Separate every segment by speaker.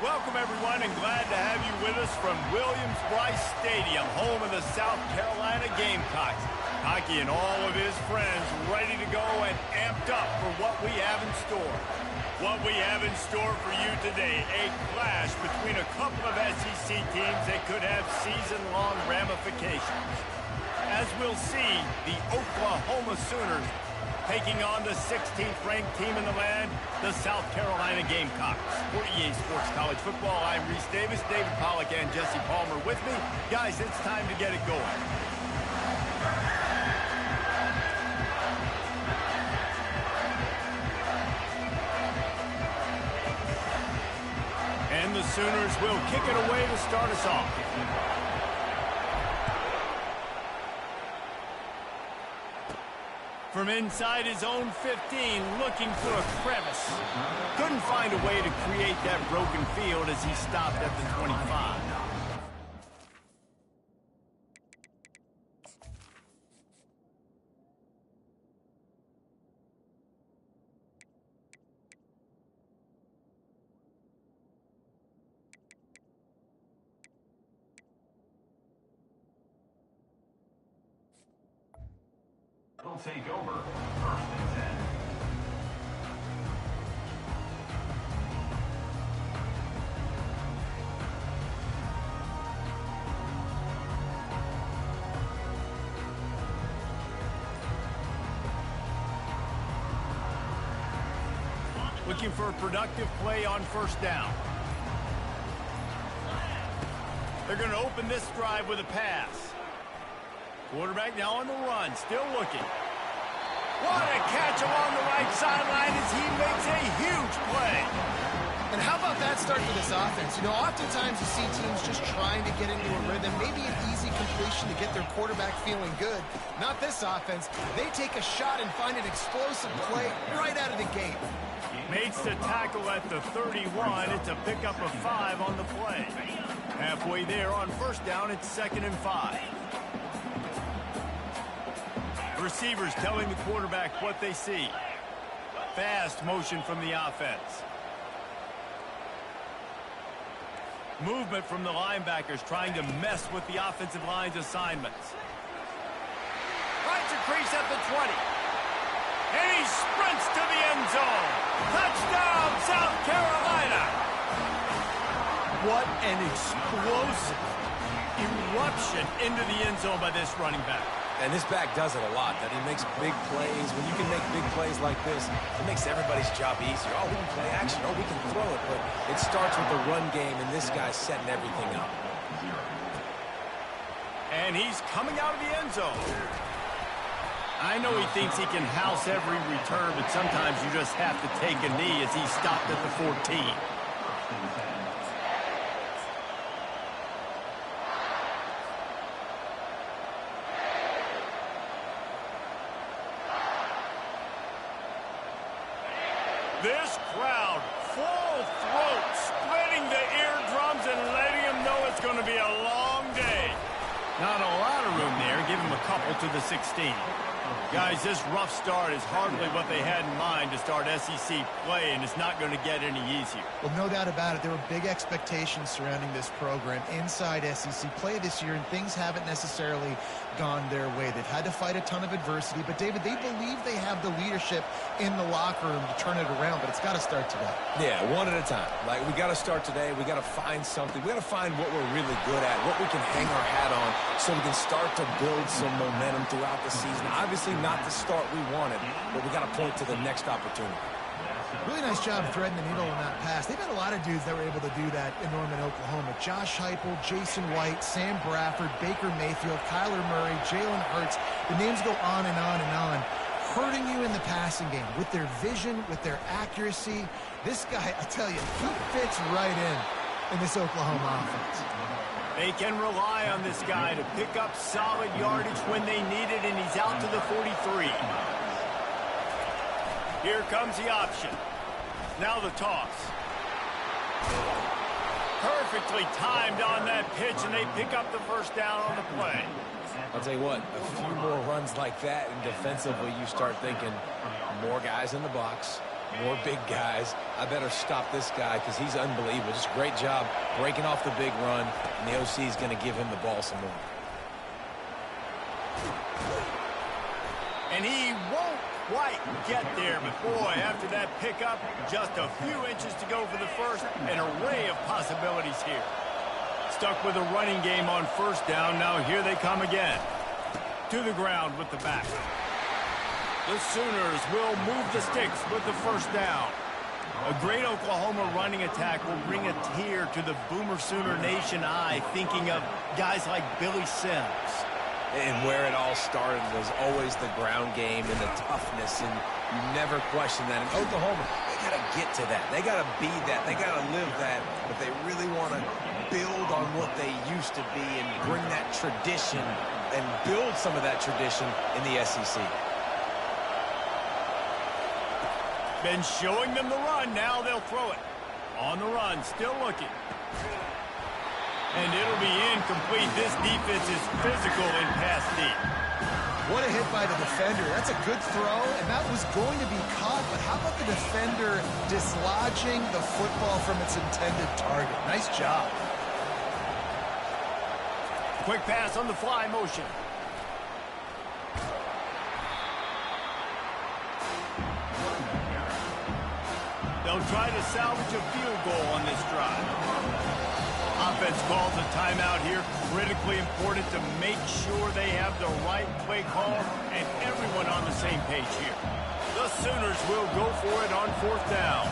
Speaker 1: Welcome, everyone, and glad to have you with us from Williams-Brice Stadium, home of the South Carolina Gamecocks. Hockey and all of his friends ready to go and amped up for what we have in store. What we have in store for you today, a clash between a couple of SEC teams that could have season-long ramifications. As we'll see, the Oklahoma Sooners taking on the 16th ranked team in the land, the South Carolina Gamecocks. For EA Sports College Football, I'm Reese Davis, David Pollack, and Jesse Palmer with me. Guys, it's time to get it going. And the Sooners will kick it away to start us off. From inside his own 15, looking for a crevice. Couldn't find a way to create that broken field as he stopped at the 25.
Speaker 2: Will take over 1st and 10.
Speaker 1: Looking for a productive play on first down. They're going to open this drive with a pass. Quarterback now on the run, still looking. What a catch along the right sideline as he makes a huge play.
Speaker 3: And how about that start for this offense? You know, oftentimes you see teams just trying to get into a rhythm, maybe an easy completion to get their quarterback feeling good. Not this offense. They take a shot and find an explosive play right out of the gate.
Speaker 1: Makes the tackle at the 31. It's a pickup of 5 on the play. Halfway there on first down, it's 2nd and 5. Receivers telling the quarterback what they see. Fast motion from the offense. Movement from the linebackers trying to mess with the offensive line's assignments. Finds a crease at the 20. And he sprints to the end zone. Touchdown, South Carolina. What an explosive eruption into the end zone by this running back.
Speaker 4: And this back does it a lot, that he makes big plays. When you can make big plays like this, it makes everybody's job easier. Oh, we can play action. Oh, we can throw it. But it starts with the run game, and this guy's setting everything up.
Speaker 1: And he's coming out of the end zone. I know he thinks he can house every return, but sometimes you just have to take a knee as he stopped at the 14. This crowd, full throat, splitting the eardrums and letting him know it's going to be a long day. Not a lot of room there. Give him a couple to the 16. Guys, this rough start is hardly what they had in mind to start SEC play, and it's not going to get any easier.
Speaker 3: Well, no doubt about it. There were big expectations surrounding this program inside SEC play this year, and things haven't necessarily gone their way. They've had to fight a ton of adversity, but, David, they believe they have the leadership in the locker room to turn it around, but it's got to start today.
Speaker 4: Yeah, one at a time. Like, we got to start today. We got to find something. We got to find what we're really good at, what we can hang our hat on so we can start to build some momentum throughout the season. Obviously not the start we wanted, but we got to point to the next opportunity.
Speaker 3: Really nice job threading the needle on that pass. They've had a lot of dudes that were able to do that in Norman, Oklahoma. Josh Heupel, Jason White, Sam Bradford, Baker Mayfield, Kyler Murray, Jalen Hurts. The names go on and on and on. Hurting you in the passing game with their vision, with their accuracy. This guy, I tell you, he fits right in this Oklahoma offense.
Speaker 1: They can rely on this guy to pick up solid yardage when they need it, and he's out to the 43. Here comes the option. Now the toss. Perfectly timed on that pitch, and they pick up the first down on the play.
Speaker 4: I'll tell you what, a few more runs like that, and defensively you start thinking more guys in the box, More big guys. I better stop this guy because he's unbelievable. Just great job breaking off the big run, and the OC is going to give him the ball some more.
Speaker 1: And he won't quite get there, but boy, after that pickup, just a few inches to go for the first. An array of possibilities here. Stuck with a running game on first down. Now here they come again. To the ground with the back. The Sooners will move the sticks with the first down. A great Oklahoma running attack will bring a tear to the Boomer Sooner Nation eye, thinking of guys like Billy Sims.
Speaker 4: And where it all started was always the ground game and the toughness, and you never question that. In Oklahoma, they got to get to that. They got to be that. They got to live that. But they really want to build on what they used to be and bring that tradition and build some of that tradition in the SEC.
Speaker 1: Been showing them the run. Now they'll throw it. On the run, still looking. And it'll be incomplete. This defense is physical in pass deep.
Speaker 3: What a hit by the defender. That's a good throw, and that was going to be caught, but how about the defender dislodging the football from its intended target? Nice job.
Speaker 1: Quick pass on the fly motion. They'll try to salvage a field goal on this drive. Offense calls a timeout here. Critically important to make sure they have the right play call and everyone on the same page here. The Sooners will go for it on fourth down.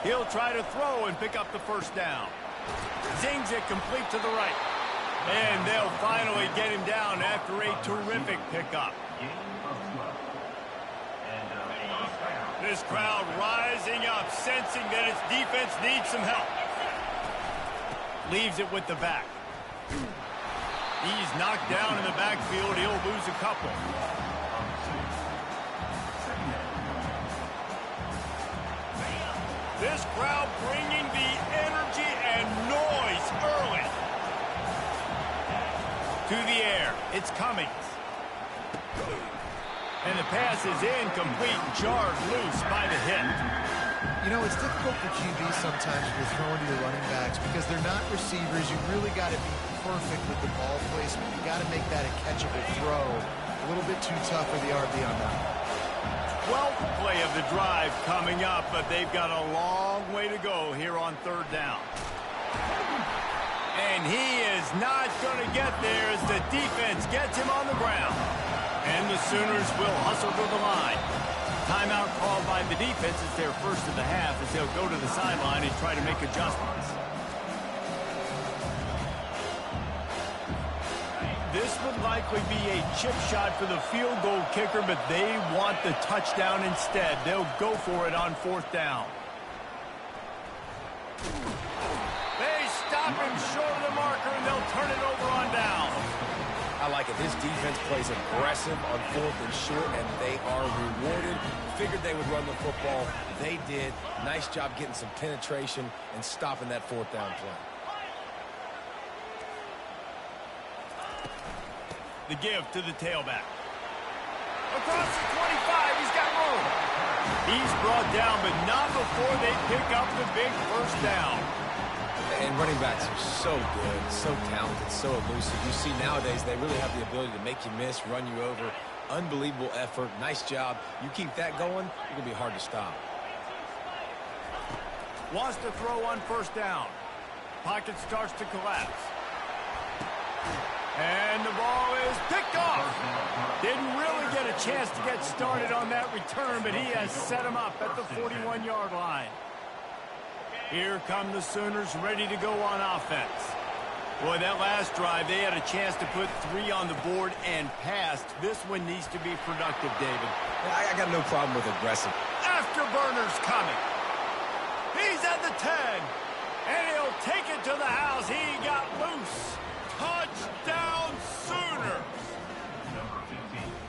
Speaker 1: He'll try to throw and pick up the first down. Zings it complete to the right. And they'll finally get him down after a terrific pickup. This crowd rising up, sensing that its defense needs some help. Leaves it with the back. He's knocked down in the backfield. He'll lose a couple. This crowd bringing the energy and noise early. To the air. It's Cummings. And the pass is incomplete, jarred loose by the hit.
Speaker 3: You know, it's difficult for QB sometimes when you're throwing to your running backs because they're not receivers. You really got to be perfect with the ball placement. You got to make that a catchable throw. A little bit too tough for the RB on that.
Speaker 1: 12th play of the drive coming up, but they've got a long way to go here on third down. And he is not going to get there as the defense gets him on the ground. And the Sooners will hustle to the line. Timeout called by the defense. It's their first of the half as they'll go to the sideline and try to make adjustments. This would likely be a chip shot for the field goal kicker, but they want the touchdown instead. They'll go for it on fourth down. Stop him short of the marker, and they'll turn it over on down.
Speaker 4: I like it. This defense plays aggressive on fourth and short, and they are rewarded. Figured they would run the football. They did. Nice job getting some penetration and stopping that fourth down play.
Speaker 1: The give to the tailback. Across the 25, he's got room. He's brought down, but not before they pick up the big first down.
Speaker 4: And running backs are so good, so talented, so elusive. You see nowadays they really have the ability to make you miss, run you over. Unbelievable effort. Nice job. You keep that going, it's going to be hard to stop.
Speaker 1: Wants to throw on first down. Pocket starts to collapse. And the ball is picked off. Didn't really get a chance to get started on that return, but he has set him up at the 41-yard line. Here come the Sooners ready to go on offense. Boy, that last drive, they had a chance to put 3 on the board and passed. This one needs to be productive, David.
Speaker 4: I got no problem with aggressive.
Speaker 1: Afterburner's coming. He's at the 10. And he'll take it to the house. He got loose. Touchdown, Sooners.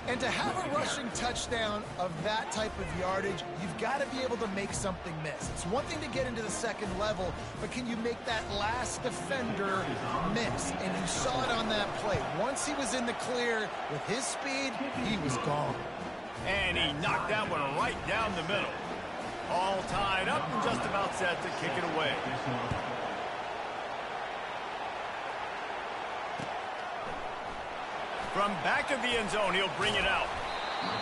Speaker 3: And to have a rushing touchdown of that type of yardage, you've got to be able to make something miss. It's one thing to get into the second level, but can you make that last defender miss? And you saw it on that play. Once he was in the clear with his speed, he was gone.
Speaker 1: And he knocked that one right down the middle. All tied up and just about set to kick it away. From back of the end zone, he'll bring it out.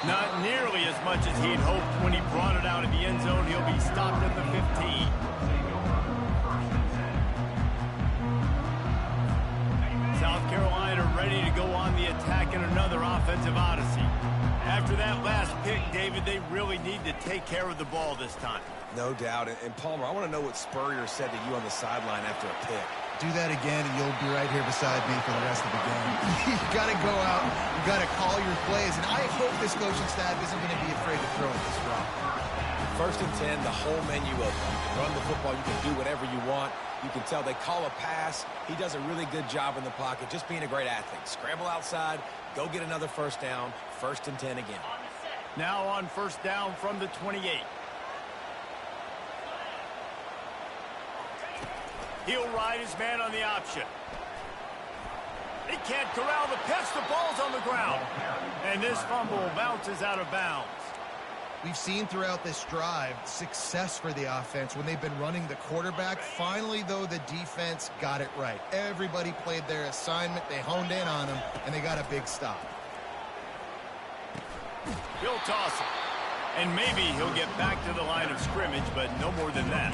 Speaker 1: Not nearly as much as he'd hoped when he brought it out of the end zone. He'll be stopped at the 15. South Carolina ready to go on the attack in another offensive odyssey. After that last pick, David, they really need to take care of the ball this time.
Speaker 4: No doubt. And Palmer, I want to know what Spurrier said to you on the sideline after a pick.
Speaker 3: Do that again, and you'll be right here beside me for the rest of the game. You got to go out. You got to call your plays, and I hope this coaching staff isn't going to be afraid to throw it this route.
Speaker 4: 1st and 10, the whole menu open. You can run the football. You can do whatever you want. You can tell they call a pass. He does a really good job in the pocket, just being a great athlete. Scramble outside, go get another first down. 1st and 10 again.
Speaker 1: Now on first down from the 28. He'll ride his man on the option. He can't corral the pitch. The ball's on the ground. And this fumble bounces out of bounds.
Speaker 3: We've seen throughout this drive success for the offense when they've been running the quarterback. Finally, though, the defense got it right. Everybody played their assignment. They honed in on him, and they got a big stop.
Speaker 1: He'll toss it. And maybe he'll get back to the line of scrimmage, but no more than that.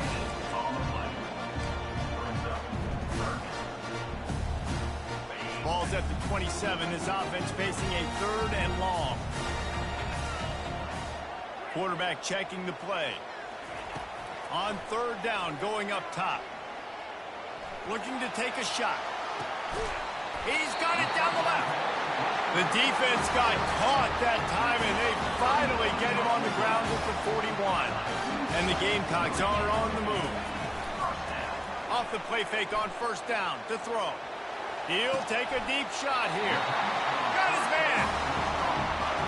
Speaker 1: Ball's at the 27. His offense facing a 3rd and long. Quarterback checking the play. On 3rd down, going up top. Looking to take a shot. He's got it down the left. The defense got caught that time, and they finally get him on the ground at the 41. And the Gamecocks are on the move. Off the play fake on first down to throw. He'll take a deep shot here. Got his man.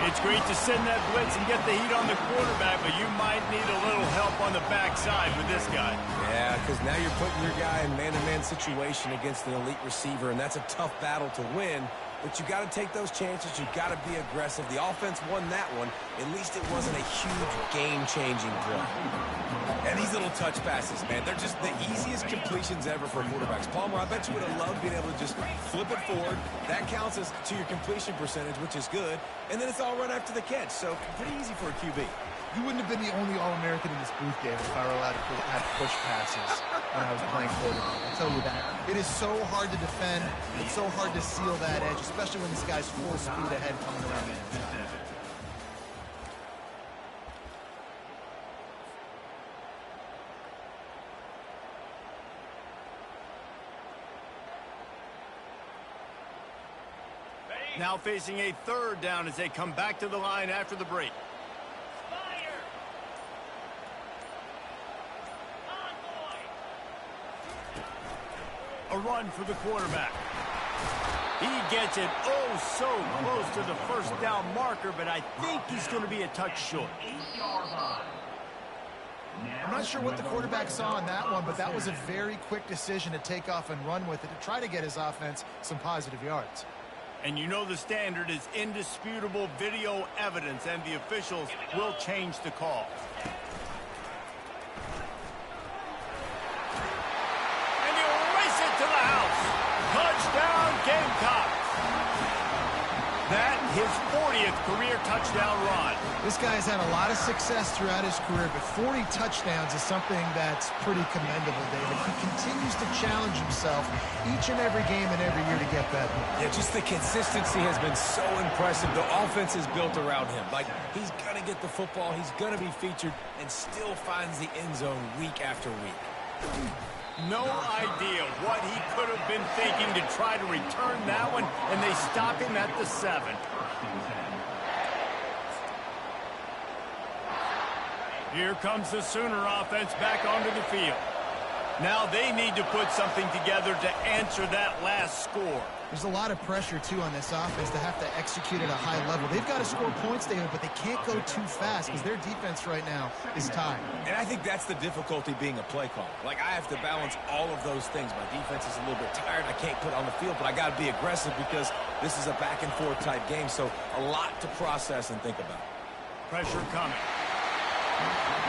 Speaker 1: It's great to send that blitz and get the heat on the quarterback, but you might need a little help on the backside with this guy.
Speaker 4: Yeah, because now you're putting your guy in man-to-man situation against an elite receiver, and that's a tough battle to win. But you got to take those chances. You got to be aggressive. The offense won that one. At least it wasn't a huge game-changing play. And these little touch passes, man, they're just the easiest completions ever for quarterbacks. Palmer, I bet you would have loved being able to just flip it forward. That counts as to your completion percentage, which is good. And then it's all right after the catch. So pretty easy for a QB.
Speaker 3: You wouldn't have been the only All-American in this booth, David, if I were allowed to have push passes when I was playing quarterback. I'll tell you that. It is so hard to defend. It's so hard to seal that edge, especially when this guy's full speed ahead coming around the inside.
Speaker 1: Now facing a 3rd down as they come back to the line after the break. A run for the quarterback. He gets it so close to the first down marker, but I think he's going to be a touch short.
Speaker 3: I'm not sure what the quarterback saw on that one, but that was a very quick decision to take off and run with it to try to get his offense some positive yards.
Speaker 1: And you know the standard is indisputable video evidence, and the officials will change the call. And he'll race it to the house. Touchdown, Gamecocks. That, his 40th career touchdown run.
Speaker 3: This guy's had a lot of success throughout his career, but 40 touchdowns is something that's pretty commendable, David. He continues to challenge himself each and every game and every year to get better.
Speaker 4: Yeah, just the consistency has been so impressive. The offense is built around him. Like, he's going to get the football, he's going to be featured, and still finds the end zone week after week.
Speaker 1: No idea what he could have been thinking to try to return that one, and they stop him at the 7. Here comes the Sooner offense back onto the field. Now they need to put something together to answer that last score.
Speaker 3: There's a lot of pressure, too, on this offense to have to execute at a high level. They've got to score points, David, but they can't go too fast because their defense right now is tired.
Speaker 4: And I think that's the difficulty being a play caller. Like, I have to balance all of those things. My defense is a little bit tired. I can't put on the field, but I got to be aggressive because this is a back-and-forth type game, so a lot to process and think about.
Speaker 1: Pressure coming.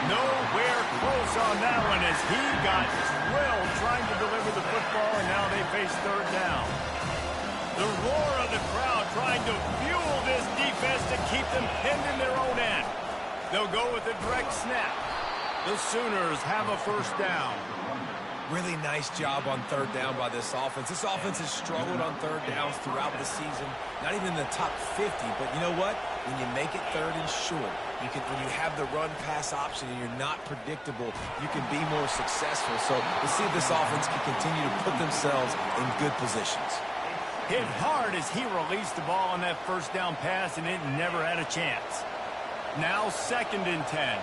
Speaker 1: Nowhere close on that one as he got drilled trying to deliver the football, and now they face third down. The roar of the crowd trying to fuel this defense to keep them pinned in their own end. They'll go with a direct snap. The Sooners have a first down.
Speaker 4: Really nice job on third down by this offense. This offense has struggled on third downs throughout the season. Not even in the top 50, but you know what? When you make it third and short, when you have the run-pass option and you're not predictable, you can be more successful. So let's see if this offense can continue to put themselves in good positions.
Speaker 1: Hit hard as he released the ball on that first down pass, and it never had a chance. Now 2nd and 10.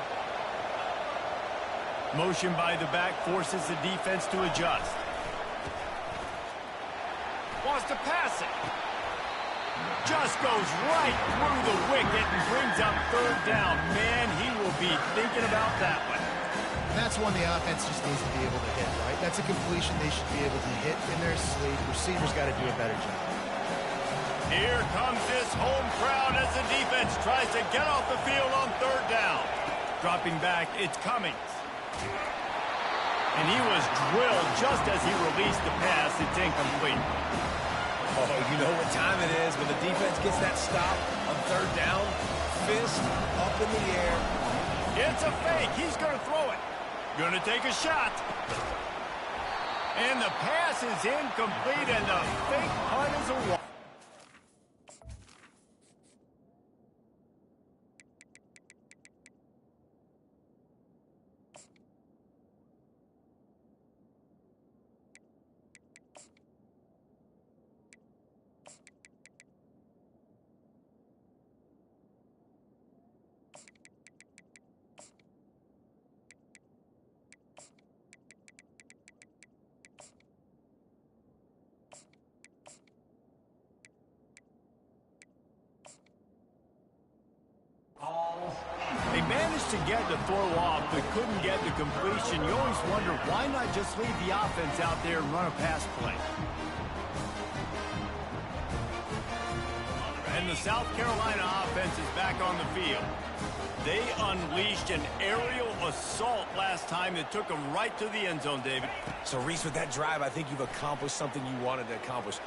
Speaker 1: Motion by the back forces the defense to adjust. Wants to pass it. Just goes right through the wicket and brings up third down. Man, he will be thinking about that one.
Speaker 3: That's one the offense just needs to be able to hit, right? That's a completion they should be able to hit in their sleep. Receivers got to do a better job.
Speaker 1: Here comes this home crowd as the defense tries to get off the field on third down. Dropping back, it's Cummings. And he was drilled just as he released the pass. It's incomplete.
Speaker 4: Oh, you know what time it is when the defense gets that stop on third down. Fist up in the air.
Speaker 1: It's a fake. He's going to throw it. Going to take a shot. And the pass is incomplete, and the fake punt is a walk. They managed to get the throw off, but couldn't get the completion. You always wonder, why not just leave the offense out there and run a pass play? And the South Carolina offense is back on the field. They unleashed an aerial assault last time that took them right to the end zone, David.
Speaker 4: So, Reese, with that drive, I think you've accomplished something you wanted to accomplish.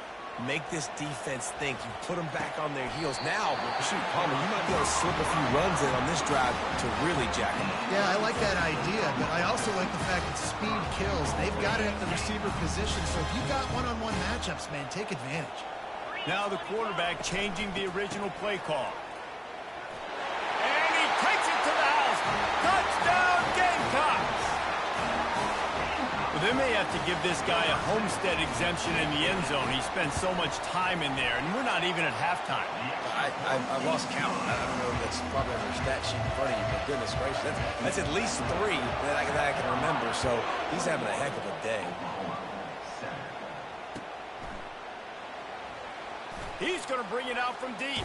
Speaker 4: Make this defense think. You put them back on their heels. Now, shoot, Palmer, you might be able to slip a few runs in on this drive to really jack them up.
Speaker 3: Yeah, I like that idea, but I also like the fact that speed kills. They've got it at the receiver position, so if you've got one-on-one matchups, man, take advantage.
Speaker 1: Now the quarterback changing the original play call. And he takes it to the house. Touchdown, Gamecocks! Well, they may have to give this guy a homestead exemption in the end zone. He spent so much time in there, and we're not even at halftime.
Speaker 4: I lost count. I don't know if that's probably on your stat sheet in front of you, but goodness gracious, that's at least 3 that I can remember, so he's having a heck of a day.
Speaker 1: He's going to bring it out from deep.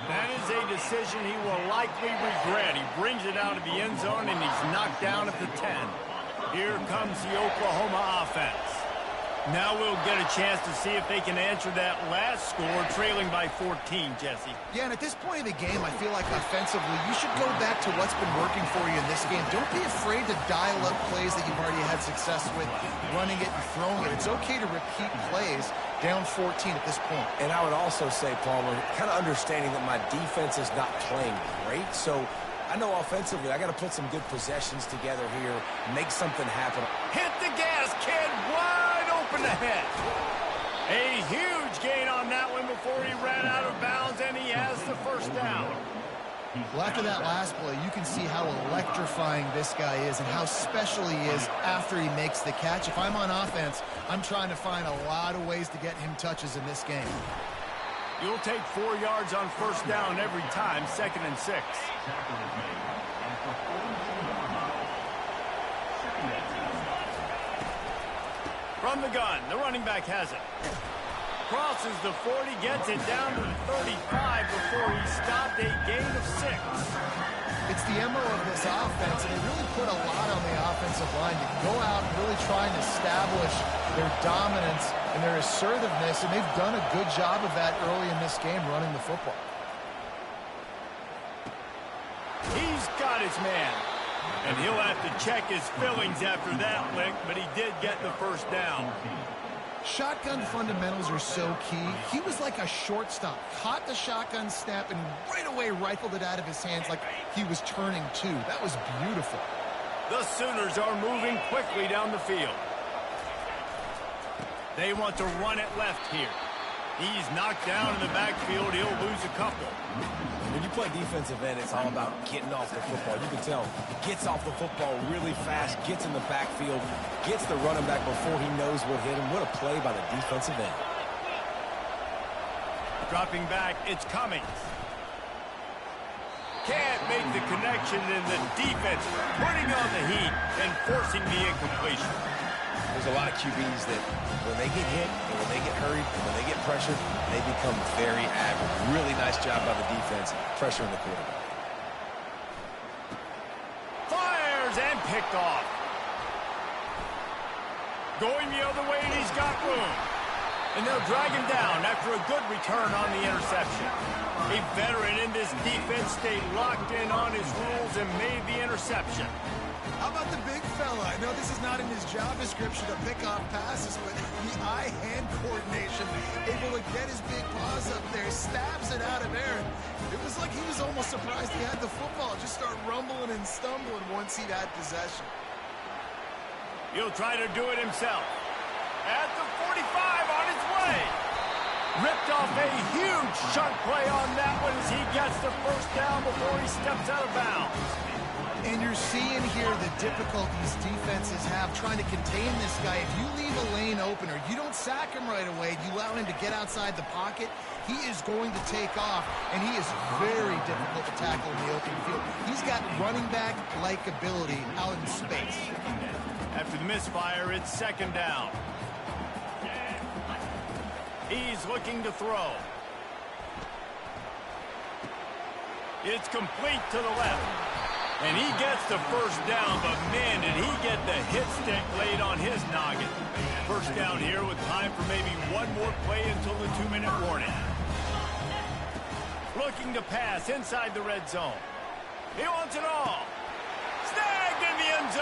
Speaker 1: That is a decision he will likely regret. He brings it out of the end zone, and he's knocked down at the 10. Here comes the Oklahoma offense. Now we'll get a chance to see if they can answer that last score, trailing by 14, Jesse.
Speaker 3: Yeah, and at this point in the game, I feel like offensively, you should go back to what's been working for you in this game. Don't be afraid to dial up plays that you've already had success with, running it and throwing it. It's okay to repeat plays down 14 at this point.
Speaker 4: And I would also say, Palmer, kind of understanding that my defense is not playing great, so I know offensively I got to put some good possessions together here, make something happen.
Speaker 1: Hit the gas, kid, wide open ahead. A huge gain on that one before he ran out of bounds, and he has the first down.
Speaker 3: Well, after that last play, you can see how electrifying this guy is and how special he is after he makes the catch. If I'm on offense, I'm trying to find a lot of ways to get him touches in this game.
Speaker 1: You'll take 4 yards on first down every time, 2nd and 6. From the gun, the running back has it. Crosses the 40, gets it down to the 35 before he stopped, a gain of 6.
Speaker 3: It's the MO of this offense, and they really put a lot on the offensive line to go out and really try and establish their dominance and their assertiveness, and they've done a good job of that early in this game running the football.
Speaker 1: He's got his man. And he'll have to check his fillings after that lick, but he did get the first down.
Speaker 3: Shotgun fundamentals are so key. He was like a shortstop. Caught the shotgun snap and right away rifled it out of his hands like he was turning two. That was beautiful.
Speaker 1: The Sooners are moving quickly down the field. They want to run it left here. He's knocked down in the backfield. He'll lose a couple.
Speaker 4: When you play defensive end, it's all about getting off the football. You can tell he gets off the football really fast, gets in the backfield, gets the running back before he knows what hit him. What a play by the defensive end.
Speaker 1: Dropping back, it's Cummings. Can't make the connection, and the defense putting on the heat and forcing the incompletion.
Speaker 4: There's a lot of QBs that when they get hit and when they get hurried and when they get pressured, they become very average. Really nice job by the defense pressuring the quarterback.
Speaker 1: Fires and picked off. Going the other way, and he's got room. And they'll drag him down after a good return on the interception. A veteran in this defense stayed locked in on his rules and made the interception.
Speaker 3: How about the big fella? I know this is not in his job description to pick off passes, but the eye-hand coordination, able to get his big paws up there, stabs it out of air. It was like he was almost surprised he had the football. Just start rumbling and stumbling once he had possession.
Speaker 1: He'll try to do it himself. At the 45 on his way. Ripped off a huge chunk play on that one as he gets the first down before he steps out of bounds.
Speaker 3: And you're seeing here the difficulties defenses have trying to contain this guy. If you leave a lane open or you don't sack him right away, you allow him to get outside the pocket, he is going to take off, and he is very difficult to tackle in the open field. He's got running back-like ability out in space.
Speaker 1: After the misfire, it's second down. He's looking to throw. It's complete to the left. And he gets the first down, but man, did he get the hit stick laid on his noggin. First down here with time for maybe one more play until the 2-minute warning. Looking to pass inside the red zone. He wants it all.